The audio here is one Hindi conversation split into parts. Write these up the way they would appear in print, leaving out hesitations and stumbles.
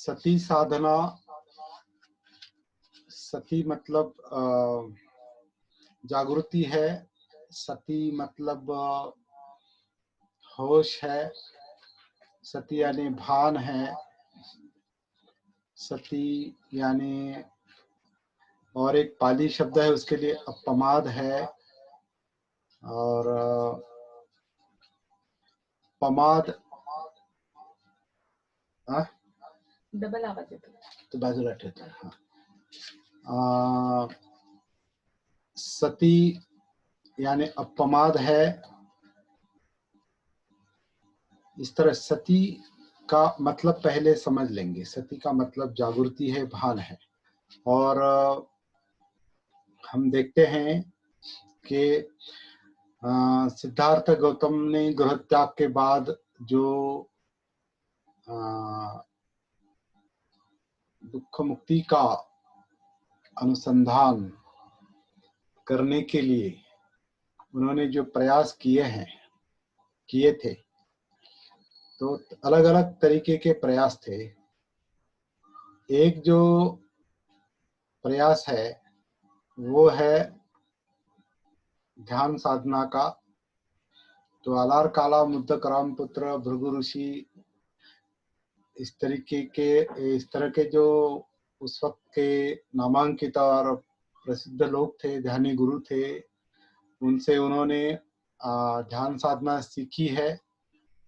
सती साधना, सती मतलब जागृति है, सती मतलब होश है, सती यानी भान है, सती यानी और एक पाली शब्द है उसके लिए अपमाद है, और पमाद डबल आवाज येतो तो बाजूला ठेवतो. सती यानी अपमाद है. इस तरह सती का मतलब पहले समझ लेंगे. सती का मतलब जागृति है, भान है. और हम देखते हैं कि सिद्धार्थ गौतम ने गृह त्याग के बाद जो दुख मुक्ति का अनुसंधान करने के लिए उन्होंने जो प्रयास किए थे, तो अलग अलग तरीके के प्रयास थे. एक जो प्रयास है वो है ध्यान साधना का. तो आलार काला, मुद्दक रामपुत्र, भृगु ऋषि, इस तरह के जो उस वक्त के नामांकित और प्रसिद्ध लोग थे, ध्यानी गुरु थे, उनसे उन्होंने ध्यान साधना सीखी है.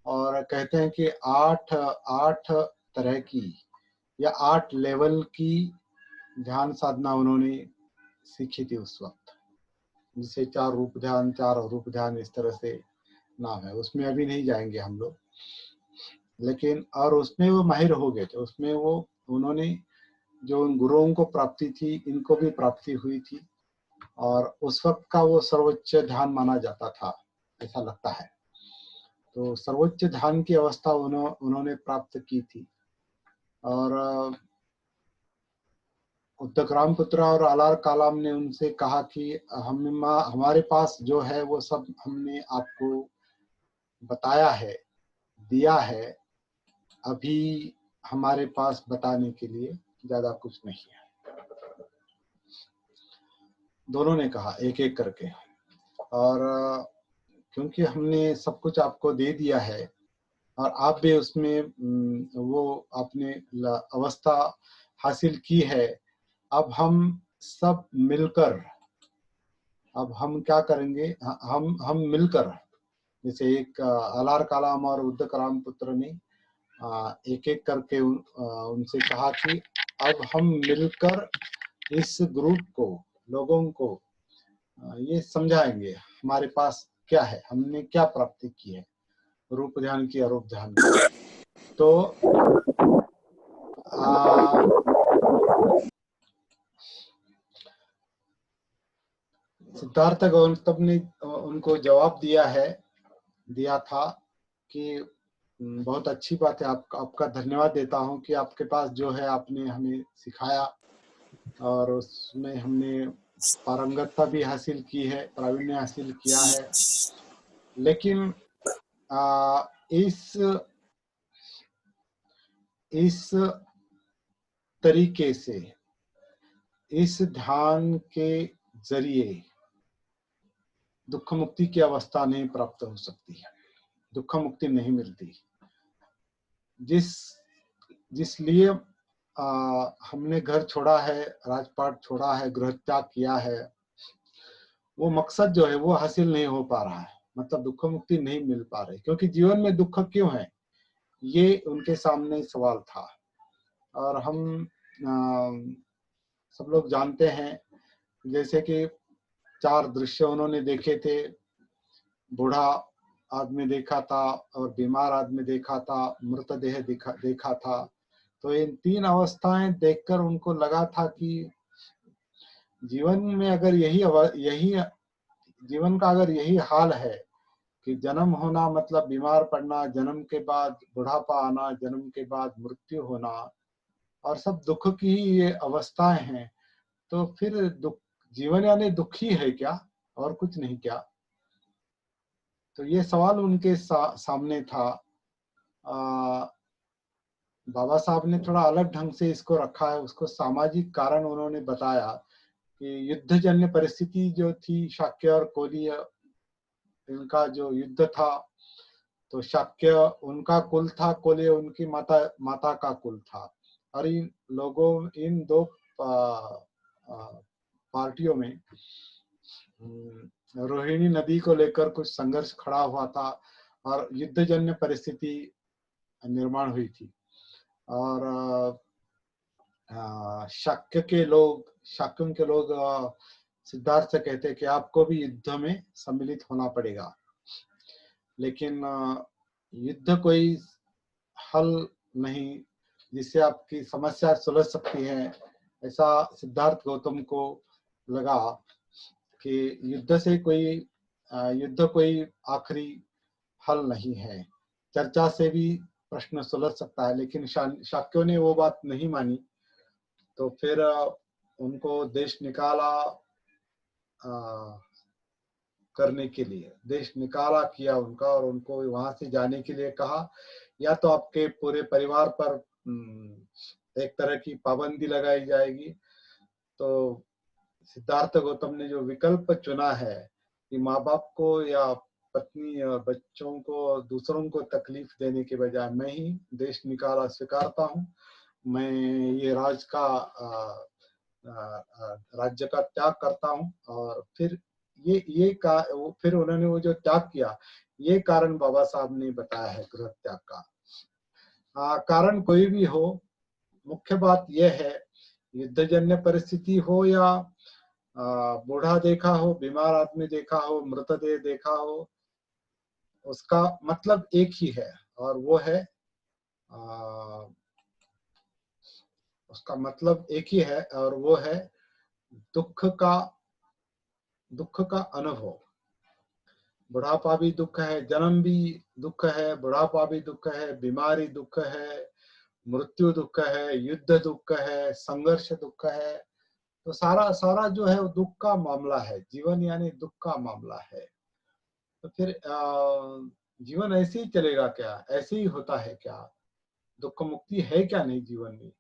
और कहते हैं कि 8 तरह की या 8 लेवल की ध्यान साधना उन्होंने सीखी थी उस वक्त, जिसे 4 रूप ध्यान, 4 अरूप ध्यान, इस तरह से नाम है. उसमें अभी नहीं जाएंगे हम लोग, लेकिन और उसमें वो माहिर हो गए थे. उसमें वो उन्होंने जो उन गुरुओं को प्राप्ति थी, इनको भी प्राप्ति हुई थी, और उस वक्त का वो सर्वोच्च ध्यान माना जाता था, ऐसा लगता है. तो सर्वोच्च ध्यान की अवस्था उन्होंने प्राप्त की थी. और उद्दक रामपुत्र और आलार कालाम ने उनसे कहा कि हमारे पास जो है वो सब हमने आपको बताया है, दिया है, अभी हमारे पास बताने के लिए ज्यादा कुछ नहीं है. दोनों ने कहा एक एक करके. और क्योंकि हमने सब कुछ आपको दे दिया है और आप भी उसमें वो आपने अवस्था हासिल की है, अब हम सब मिलकर, अब हम क्या करेंगे, हम मिलकर, जैसे एक आलार कालाम और उद्दक रामपुत्र ने एक एक करके उनसे कहा कि अब हम मिलकर इस ग्रुप को, लोगों को ये समझाएंगे हमारे पास क्या है, हमने क्या प्राप्ति की है, रूप ध्यान की, अरूप ध्यान की. तो सिद्धार्थ गौतम ने उनको जवाब दिया था कि बहुत अच्छी बात है, आपका धन्यवाद देता हूं कि आपके पास जो है आपने हमें सिखाया और उसमें हमने पारंगतता भी हासिल की है, प्रावीण्य हासिल किया है. लेकिन इस तरीके से, इस ध्यान के जरिए दुख मुक्ति की अवस्था नहीं प्राप्त हो सकती है, दुख मुक्ति नहीं मिलती. जिसलिए हमने घर छोड़ा है, राजपाट छोड़ा है, गृह त्याग किया है, वो मकसद जो है वो हासिल नहीं हो पा रहा है, मतलब दुख मुक्ति नहीं मिल पा रही. क्योंकि जीवन में दुख क्यों है, ये उनके सामने सवाल था. और हम सब लोग जानते हैं, जैसे कि 4 दृश्य उन्होंने देखे थे. बूढ़ा आदमी देखा था, और बीमार आदमी देखा था, मृतदेह देखा था. तो इन 3 अवस्थाएं देखकर उनको लगा था कि जीवन में अगर यही जीवन का अगर यही हाल है कि जन्म होना मतलब बीमार पड़ना, जन्म के बाद बुढ़ापा आना, जन्म के बाद मृत्यु होना, और सब दुख की ही ये अवस्थाएं हैं, तो फिर जीवन यानी दुख ही है क्या, और कुछ नहीं क्या. तो ये सवाल उनके सामने था. बाबा साहब ने थोड़ा अलग ढंग से इसको रखा है, उसको सामाजिक कारण उन्होंने बताया कि युद्धजन्य परिस्थिति जो थी, शाक्य और कोलीय इनका जो युद्ध था, तो शाक्य उनका कुल था, कोलीय उनकी माता माता का कुल था, और इन लोगों, इन दो पार्टियों में रोहिणी नदी को लेकर कुछ संघर्ष खड़ा हुआ था और युद्धजन्य परिस्थिति निर्माण हुई थी। और शाक्यों के लोग सिद्धार्थ से कहते हैं कि आपको भी युद्ध में सम्मिलित होना पड़ेगा, लेकिन युद्ध कोई हल नहीं जिससे आपकी समस्या सुलझ सकती है। ऐसा सिद्धार्थ गौतम को लगा कि युद्ध कोई आखिरी हल नहीं है, चर्चा से भी प्रश्न सुलझ सकता है। लेकिन शाक्यों ने वो बात नहीं मानी, तो फिर उनको देश निकाला करने के लिए, देश निकाला किया उनका, और उनको वहां से जाने के लिए कहा, या तो आपके पूरे परिवार पर एक तरह की पाबंदी लगाई जाएगी। तो सिद्धार्थ गौतम ने जो विकल्प चुना है कि माँ बाप को या पत्नी और बच्चों को, दूसरों को तकलीफ देने के बजाय मैं ही देश निकाला स्वीकारता हूँ, मैं ये राज्य का त्याग करता हूँ। और फिर फिर उन्होंने वो जो त्याग किया, ये कारण बाबा साहब ने बताया है गृह त्याग का। कारण कोई भी हो, मुख्य बात यह है, युद्धजन्य परिस्थिति हो या बूढ़ा देखा हो, बीमार आदमी देखा हो, मृतदेह देखा हो, उसका मतलब एक ही है, और वो है उसका मतलब एक ही है, और वो है दुख का अनुभव। बुढ़ापा भी दुख है, जन्म भी दुख है, बुढ़ापा भी दुख है, बीमारी दुख है, मृत्यु दुख है, युद्ध दुख है, संघर्ष दुख है। तो सारा सारा जो है वो दुख का मामला है, जीवन यानी दुख का मामला है। तो फिर जीवन ऐसे ही चलेगा क्या, ऐसे ही होता है क्या, दुख मुक्ति है क्या नहीं जीवन में?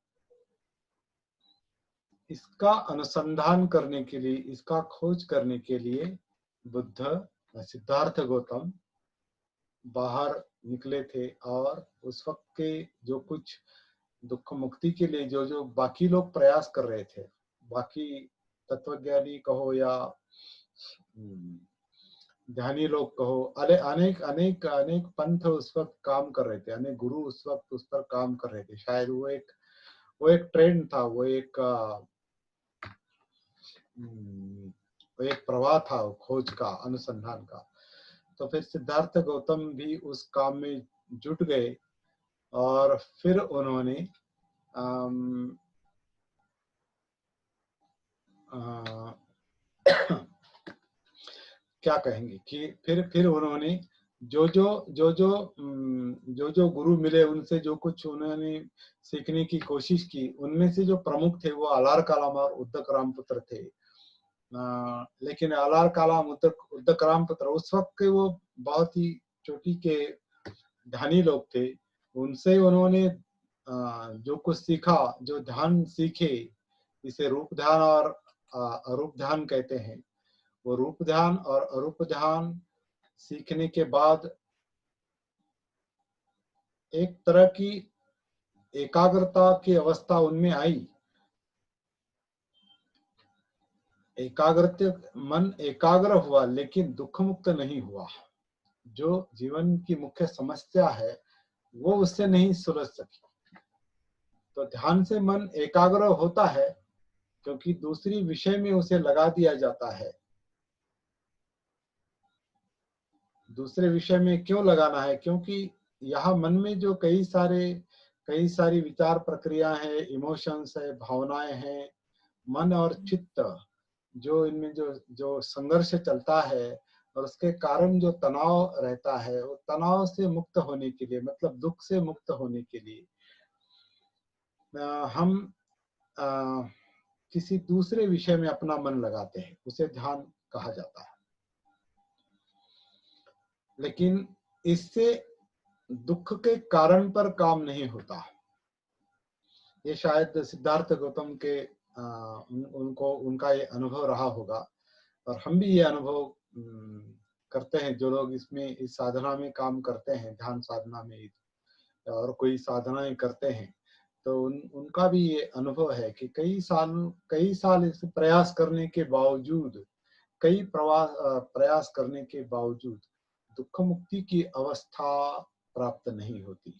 इसका अनुसंधान करने के लिए, इसका खोज करने के लिए बुद्ध, सिद्धार्थ गौतम बाहर निकले थे, और उस वक्त के जो कुछ दुख मुक्ति के लिए जो जो बाकी लोग प्रयास कर रहे थे, बाकी तत्वज्ञानी कहो या ध्यानी लोग कहो, अनेक अनेक अनेक पंथ उस वक्त काम कर रहे थे, अनेक गुरु उस वक्त उस पर काम कर रहे थे। शायद वो एक ट्रेंड था, वो एक प्रवाह था खोज का, अनुसंधान का। तो फिर सिद्धार्थ गौतम भी उस काम में जुट गए, और फिर उन्होंने क्या कहेंगे कि फिर उन्होंने जो जो गुरु मिले, उनसे जो कुछ उन्होंने सीखने की कोशिश की, उनमें से जो प्रमुख थे वो अलार कालाम और उद्दक रामपुत्र थे। लेकिन अलार कालाम, उद्दक रामपुत्र उस वक्त के वो बहुत ही चोटी के ध्यानी लोग थे। उनसे उन्होंने जो कुछ सीखा, जो ध्यान सीखे, इसे रूप ध्यान और अरूप ध्यान कहते हैं। वो रूप ध्यान और अरूप ध्यान सीखने के बाद एक तरह की एकाग्रता की अवस्था उनमें आई। मन एकाग्र हुआ, लेकिन दुख मुक्त नहीं हुआ। जो जीवन की मुख्य समस्या है वो उससे नहीं सुलझ सकी। तो ध्यान से मन एकाग्र होता है, क्योंकि दूसरी विषय में उसे लगा दिया जाता है। दूसरे विषय में क्यों लगाना है? क्योंकि यहाँ मन में जो कई सारी विचार प्रक्रिया है, इमोशंस है, भावनाएं हैं, मन और चित्त, जो इनमें जो जो संघर्ष चलता है, और उसके कारण जो तनाव रहता है, वो तनाव से मुक्त होने के लिए, मतलब दुख से मुक्त होने के लिए हम किसी दूसरे विषय में अपना मन लगाते हैं, उसे ध्यान कहा जाता है। लेकिन इससे दुख के कारण पर काम नहीं होता। ये शायद सिद्धार्थ गौतम के उनको उनका ये अनुभव रहा होगा, और हम भी ये अनुभव करते हैं। जो लोग इसमें इस साधना में काम करते हैं, ध्यान साधना में और कोई साधनाएं करते हैं, तो उनका भी ये अनुभव है कि कई साल इस प्रयास करने के बावजूद, प्रयास करने के बावजूद दुख मुक्ति की अवस्था प्राप्त नहीं होती।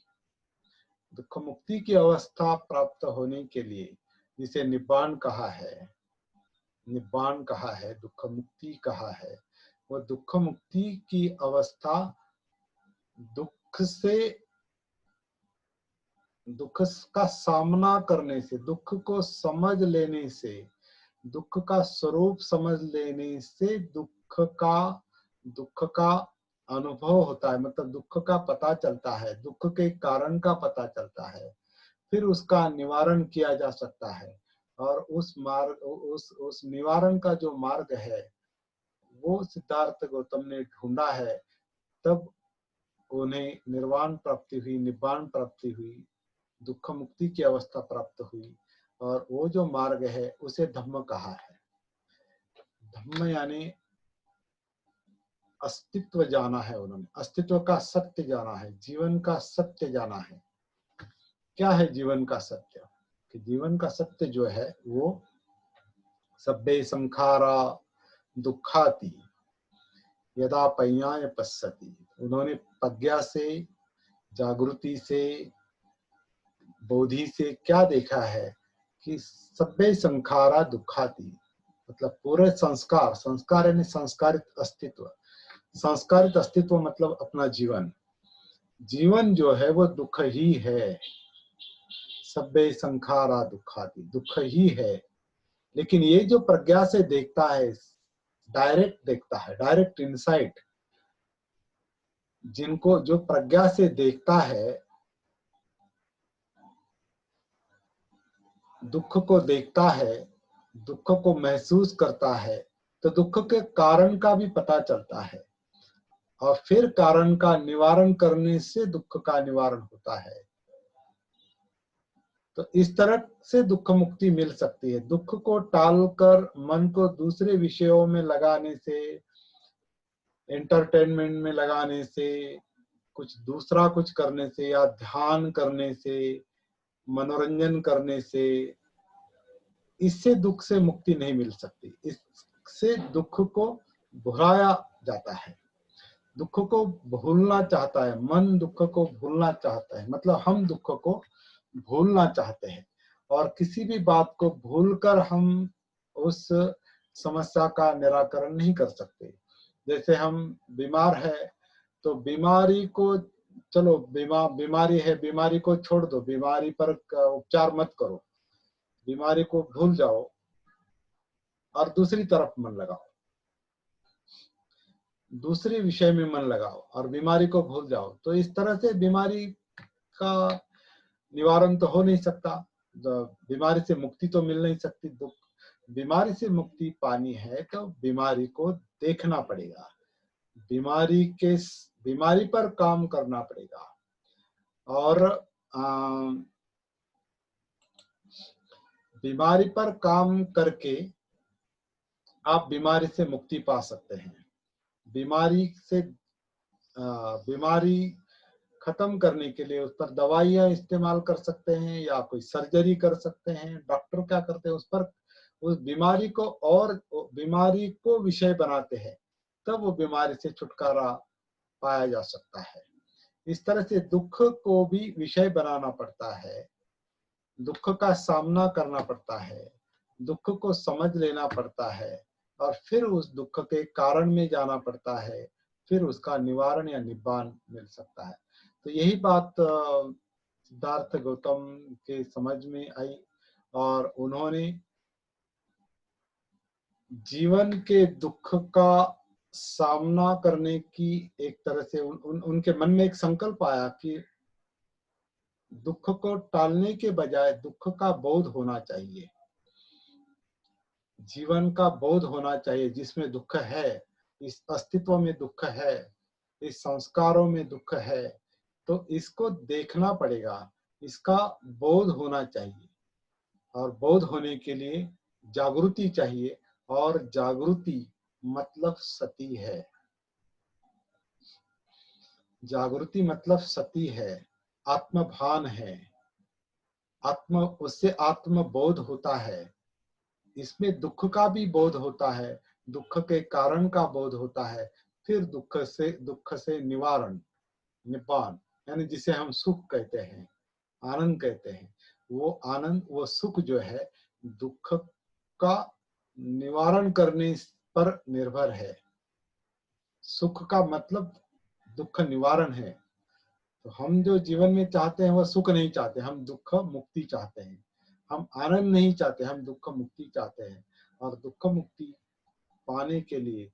दुख मुक्ति की अवस्था प्राप्त होने के लिए, जिसे निब्बान कहा है, निब्बान कहा है, दुख मुक्ति कहा है, वो दुख मुक्ति की अवस्था दुख से, दुख का सामना करने से, दुख को समझ लेने से, दुख का स्वरूप समझ लेने से दुख का अनुभव होता है। मतलब दुख का पता चलता है, दुख के कारण का पता चलता है, फिर उसका निवारण किया जा सकता है। और उस निवारण का जो मार्ग है वो सिद्धार्थ गौतम ने ढूंढा है, तब उन्हें निर्वाण प्राप्ति हुई, निब्बान प्राप्ति हुई, दुख मुक्ति की अवस्था प्राप्त हुई। और वो जो मार्ग है उसे धम्म कहा है। धम्म यानी अस्तित्व जाना है, उन्होंने अस्तित्व का सत्य जाना है, जीवन का सत्य जाना है। क्या है जीवन का सत्य? कि जीवन का सत्य जो है वो सब्बे संखारा दुखाति यदा पय्याय पश्यति। उन्होंने प्रज्ञा से, जागृति से, बोधि से क्या देखा है कि सब्बे संखारा दुखाति, मतलब पूरे संस्कार, संस्कार यानी संस्कारित अस्तित्व, संस्कारित अस्तित्व मतलब अपना जीवन, जीवन जो है वो दुख ही है। सब्बे संखारा दुखाति, दुख ही है। लेकिन ये जो प्रज्ञा से देखता है, डायरेक्ट देखता है, डायरेक्ट इनसाइट, जिनको जो प्रज्ञा से देखता है, दुख को देखता है, दुख को महसूस करता है, तो दुख के कारण का भी पता चलता है, और फिर कारण का निवारण करने से दुख का निवारण होता है। तो इस तरह से दुख मुक्ति मिल सकती है। दुख को टालकर मन को दूसरे विषयों में लगाने से, एंटरटेनमेंट में लगाने से, कुछ दूसरा कुछ करने से, या ध्यान करने से, मनोरंजन करने से, इससे दुख से मुक्ति नहीं मिल सकती। इससे दुख को भुलाया जाता है, दुख को भूलना चाहता है मन, दुख को भूलना चाहता है। मतलब हम दुख को भूलना चाहते हैं, और किसी भी बात को भूलकर हम उस समस्या का निराकरण नहीं कर सकते। जैसे हम बीमार है, तो बीमारी को, चलो बीमारी है, बीमारी को छोड़ दो, बीमारी पर उपचार मत करो, बीमारी को भूल जाओ और दूसरी तरफ मन लगाओ, दूसरे विषय में मन लगाओ और बीमारी को भूल जाओ। तो इस तरह से बीमारी का निवारण तो हो नहीं सकता, बीमारी से मुक्ति तो मिल नहीं सकती। दुख, बीमारी से मुक्ति पानी है तो बीमारी को देखना पड़ेगा, बीमारी पर काम करना पड़ेगा। और बीमारी पर काम करके आप बीमारी से मुक्ति पा सकते हैं। बीमारी खत्म करने के लिए उस पर दवाइयां इस्तेमाल कर सकते हैं, या कोई सर्जरी कर सकते हैं। डॉक्टर क्या करते हैं, उस पर, उस बीमारी को, और बीमारी को विषय बनाते हैं, तब वो बीमारी से छुटकारा पाया जा सकता है। इस तरह से दुख को भी विषय बनाना पड़ता है, दुख का सामना करना पड़ता है, दुख को समझ लेना पड़ता है, और फिर उस दुख के कारण में जाना पड़ता है, फिर उसका निवारण या निब्बान मिल सकता है। तो यही बात सिद्धार्थ गौतम के समझ में आई, और उन्होंने जीवन के दुख का सामना करने की एक तरह से उनके मन में एक संकल्प आया कि दुख को टालने के बजाय दुख का बोध होना चाहिए, जीवन का बोध होना चाहिए, जिसमें दुख है, इस अस्तित्व में दुख है, इस संस्कारों में दुख है, तो इसको देखना पड़ेगा, इसका बोध होना चाहिए। और बौद्ध होने के लिए जागृति चाहिए, और जागृति मतलब सती है। जागृति मतलब सती है, आत्मभान है, उससे आत्म बोध होता है। इसमें दुख का भी बोध होता है, दुख के कारण का बोध होता है, फिर दुख से निवारण, निब्बान, यानी जिसे हम सुख कहते हैं, आनंद कहते हैं, वो आनंद, वो सुख जो है दुख का निवारण करने पर निर्भर है। सुख का मतलब दुख निवारण है। तो हम जो जीवन में चाहते हैं वह सुख नहीं चाहते, हम दुख मुक्ति चाहते हैं। हम आनंद नहीं चाहते, हम दुख मुक्ति चाहते हैं। और दुख मुक्ति पाने के लिए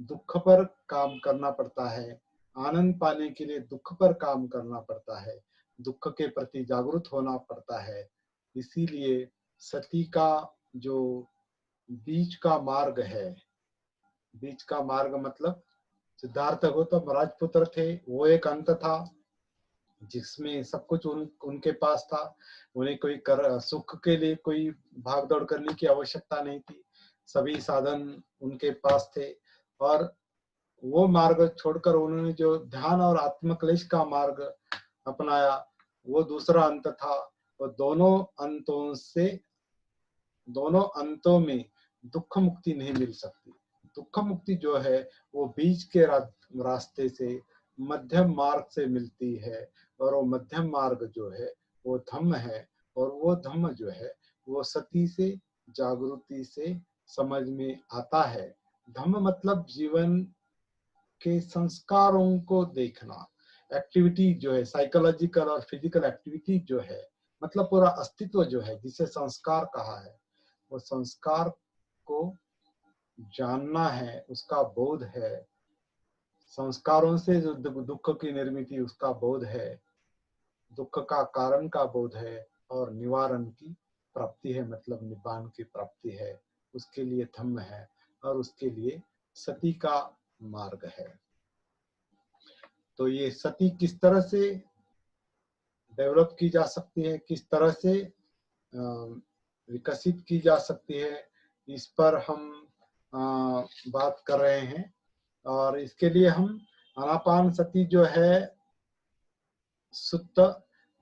दुख पर काम करना पड़ता है, आनंद पाने के लिए दुख पर काम करना पड़ता है, दुख के प्रति जागरूक होना पड़ता है। इसीलिए सती का जो बीच का मार्ग है, बीच का मार्ग मतलब सिद्धार्थ गौतम राजपुत्र थे, वो एक अंत था जिसमें सब कुछ उनके पास था। उन्हें कोई सुख के लिए कोई भाग दौड़ करने की आवश्यकता नहीं थी, सभी साधन उनके पास थे। और वो मार्ग छोड़कर उन्होंने जो ध्यान और आत्मक्लेश का मार्ग अपनाया, वो दूसरा अंत था। और दोनों अंतों में दुख मुक्ति नहीं मिल सकती। दुख मुक्ति जो है वो बीच के रास्ते से, मध्यम मार्ग से मिलती है। और वो मध्यम मार्ग जो है वो धम्म है, और वो धम्म जो है वो सती से, जागृति से समझ में आता है। धम्म मतलब जीवन के संस्कारों को देखना, एक्टिविटी जो है साइकोलॉजिकल और फिजिकल एक्टिविटी जो है, मतलब पूरा अस्तित्व जो है जिसे संस्कार कहा है, वो संस्कार को जानना है, उसका बोध है। संस्कारों से जो दुख की निर्मित उसका बोध है, दुख का कारण का बोध है, और निवारण की प्राप्ति है, मतलब निब्बान की प्राप्ति है। उसके लिए धम्म है, और उसके लिए सती का मार्ग है। तो ये सती किस तरह से डेवलप की जा सकती है, किस तरह से विकसित की जा सकती है, इस पर हम बात कर रहे हैं। और इसके लिए हम आनापान सती जो है सुत्त,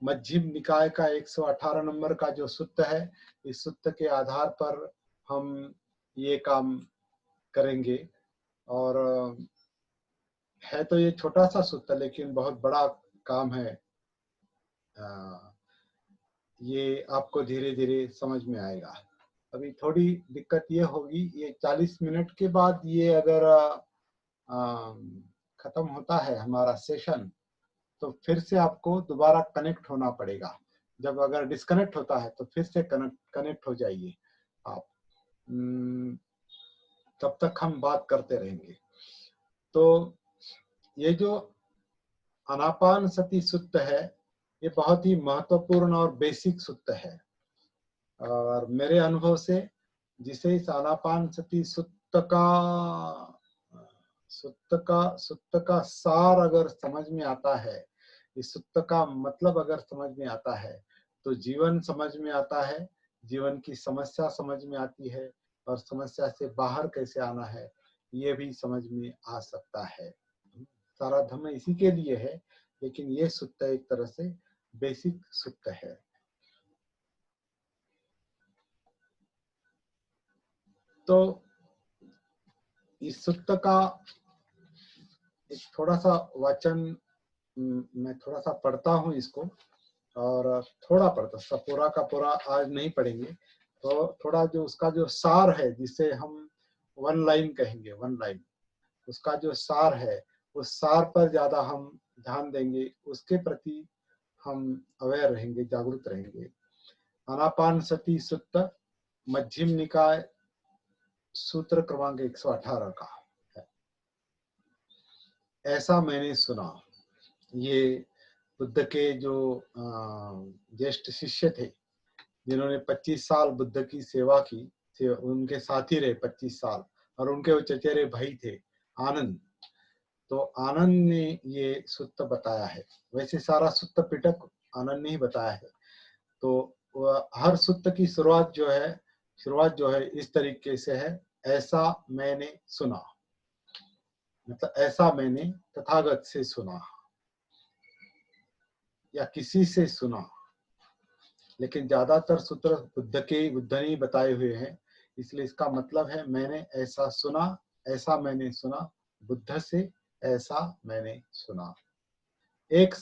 मध्यम निकाय का 118 नंबर का जो सुत्त है, इस सुत्त के आधार पर हम ये काम करेंगे। और है तो ये छोटा सा सुत्त, लेकिन बहुत बड़ा काम है। ये आपको धीरे धीरे समझ में आएगा। अभी थोड़ी दिक्कत ये होगी, ये 40 मिनट के बाद ये अगर खत्म होता है हमारा सेशन, तो फिर से आपको दोबारा कनेक्ट होना पड़ेगा। जब अगर डिस्कनेक्ट होता है तो फिर से कनेक्ट हो जाइए आप। तब तक हम बात करते रहेंगे। तो ये जो आनापान सती सुत्त है, ये बहुत ही महत्वपूर्ण और बेसिक सुत्त है। और मेरे अनुभव से जिसे इस आनापान सती सुत्त का सार अगर समझ में आता है, इस सुत्त का मतलब अगर समझ में आता है, तो जीवन समझ में आता है, जीवन की समस्या समझ में आती है, और समस्या से बाहर कैसे आना है ये भी समझ में आ सकता है। सारा धर्म इसी के लिए है, लेकिन ये सुत्त एक तरह से बेसिक सुत्त है। तो इस सुत्त का एक थोड़ा सा वाचन मैं थोड़ा सा पढ़ता हूँ इसको, और थोड़ा पढ़ता, सब पूरा का पूरा आज नहीं पढ़ेंगे। तो थोड़ा जो उसका जो सार है, जिसे हम वन लाइन कहेंगे, वन लाइन, उसका जो सार है, उस सार पर ज्यादा हम ध्यान देंगे, उसके प्रति हम अवेयर रहेंगे, जागरूक रहेंगे। आनापान सती सुत्त, मध्यम निकाय, सूत्र क्रमांक 118 का है। ऐसा मैंने सुना। ये बुद्ध के जो ज्येष्ठ शिष्य थे, जिन्होंने 25 साल बुद्ध की सेवा की, उनके साथी रहे 25 साल, और उनके वो चचेरे भाई थे आनंद। तो आनंद ने ये सुत्त बताया है। वैसे सारा सुत्त पिटक आनंद ने ही बताया है। तो हर सूत्र की शुरुआत जो है इस तरीके से है, ऐसा मैंने सुना, मतलब ऐसा मैंने तथागत से सुना या किसी से सुना। लेकिन ज्यादातर सूत्र बुद्ध ने ही बताए हुए हैं, इसलिए इसका मतलब है मैंने ऐसा सुना, ऐसा मैंने सुना बुद्ध से, ऐसा मैंने सुना। एक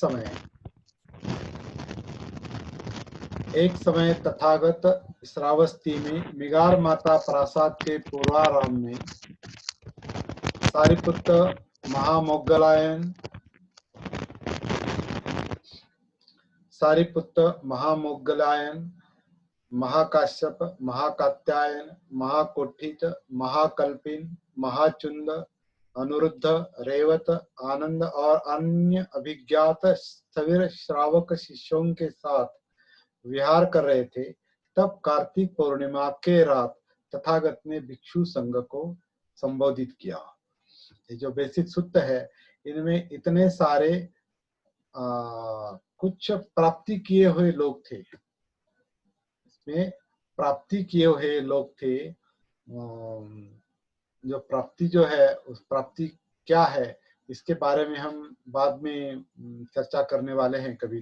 समय तथागत श्रावस्ती में मिगार माता प्रासाद के पूर्वाराम में सारिपुत्र महामोग्गलायन, महाकाश्यप, महाकात्यायन, महाकोठित, महाकल्पिन, महाचुंद, अनुरुद्ध, रेवत, आनंद और अन्य अभिज्ञात स्थविर श्रावक शिष्यों के साथ विहार कर रहे थे, तब कार्तिक पूर्णिमा के रात तथागत ने भिक्षु संघ को संबोधित किया। ये जो बेसिक सूत्र है, इनमें इतने सारे कुछ प्राप्ति किए हुए लोग थे, इसमें प्राप्ति किए हुए लोग थे। जो प्राप्ति जो है, उस प्राप्ति क्या है इसके बारे में हम बाद में चर्चा करने वाले हैं कभी।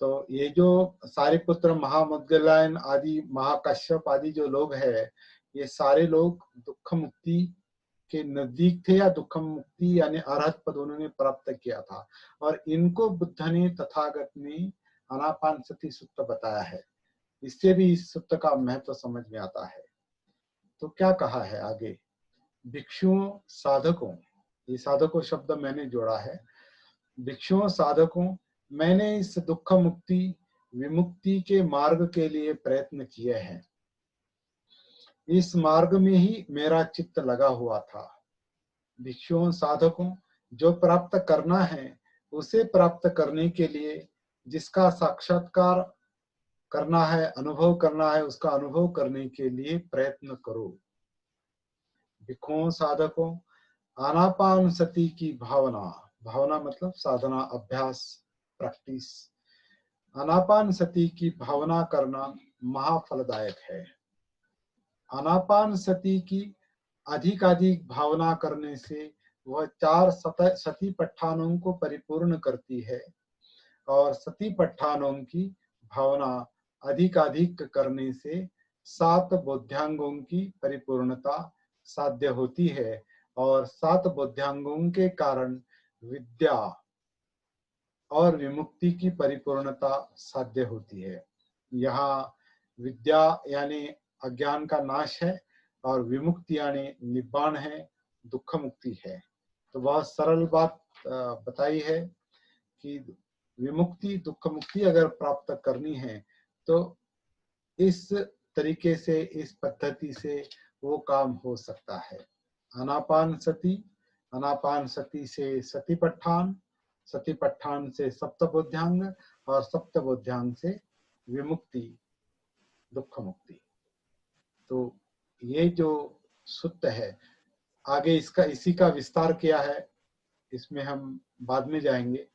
तो ये जो सारिपुत्र, महामोग्गलायन आदि, महाकाश्यप आदि जो लोग हैं, ये सारे लोग दुख मुक्ति के नजदीक थे या दुख मुक्ति यानी अरहत पद उन्होंने प्राप्त किया था, और इनको बुद्ध ने, तथागत ने आनापानसति सूत्र बताया है। इससे भी इस सूत्र का महत्व समझ में आता है। तो क्या कहा है आगे, भिक्षुओं साधकों, ये साधकों शब्द मैंने जोड़ा है, भिक्षुओं साधकों, मैंने इस दुख मुक्ति विमुक्ति के मार्ग के लिए प्रयत्न किए हैं। इस मार्ग में ही मेरा चित्त लगा हुआ था। भिक्षुओं साधकों, जो प्राप्त करना है उसे प्राप्त करने के लिए जिसका साक्षात्कार करना है, अनुभव करना है, उसका अनुभव करने के लिए प्रयत्न करो। भिक्षुओं साधकों, आनापान सती की भावना, भावना मतलब साधना, अभ्यास, प्रैक्टिस। आनापान सती की भावना करना महाफलदायक है। आनापान सती की अधिकाधिक भावना करने से वह 4 सतिपट्ठानों को परिपूर्ण करती है, और सतिपट्ठानों की भावना अधिकाधिक करने से 7 बोध्यांगों की परिपूर्णता साध्य होती है, और 7 बोध्यांगों के कारण विद्या और विमुक्ति की परिपूर्णता साध्य होती है। यहाँ विद्या यानी अज्ञान का नाश है, और विमुक्ति यानी निब्बाण है, दुख मुक्ति है। तो बहुत सरल बात बताई है कि विमुक्ति, दुख मुक्ति अगर प्राप्त करनी है तो इस तरीके से, इस पद्धति से वो काम हो सकता है। आनापान सती से सतिपट्ठान, सतिपट्ठान से सप्तबोध्यांग, और सप्तबोध्यांग से विमुक्ति, दुख मुक्ति। तो ये जो सूत्र है, आगे इसी का विस्तार किया है, इसमें हम बाद में जाएंगे।